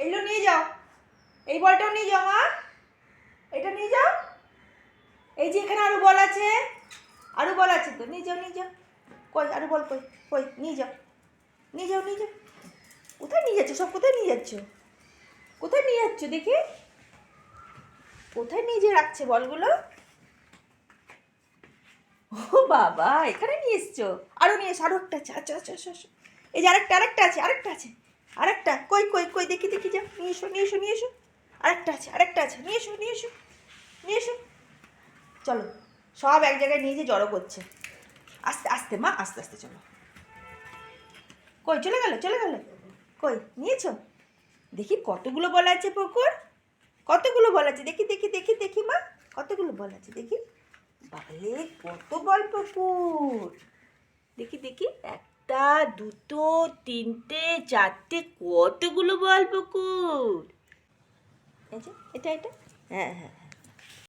এইগুলো নিয়ে যাও, এই বলটাও নিয়ে যাও মা, এটা নিয়ে যাও। এই যে এখানে আরো বল আছে, আরো বল আছে তো, নিয়ে যাও নিয়ে যাও। কই আরো বল, কই কই, নিয়ে যাও নিয়ে যাও নিয়ে যাও। কোথায় নিয়ে যাচ্ছ সব, কোথায় নিয়ে যাচ্ছ, কোথায় নিয়ে যাচ্ছ দেখি, কোথায় নিয়ে যেয়ে রাখছে বলগুলো? ও বাবা, এখানে নিয়ে এসছো, আরো নিয়ে এসো, আরো একটা আছে, আচ্ছা আচ্ছা আচ্ছা আচ্ছা। এই যে আরেকটা আরেকটা আছে, আরেকটা আছে, আরেকটা, কই কই কই, দেখি দেখি, যাও নিয়ে এসো নিয়ে এসো নিয়ে এসো। আরেকটা আছে, আরেকটা আছে, নিয়ে এসো নিয়ে এসো নিয়ে এসো। চলো, সব এক জায়গায় নিয়ে যে জড়ো করছে। আস্তে আস্তে মা, আস্তে আস্তে চলো। কই চলে গেল চলে গেল, কই নিয়েছো? দেখি কতগুলো বল আছে পুকুর, কতগুলো বল আছে, দেখি দেখি দেখি দেখি মা, কতগুলো বল আছে দেখি। বাবালে কত বল পুকুর, দেখি দেখি, একটা দুটো তিনটে চারটে, কতগুলো বল পুকুর। এই যে এটা এটা, হ্যাঁ হ্যাঁ।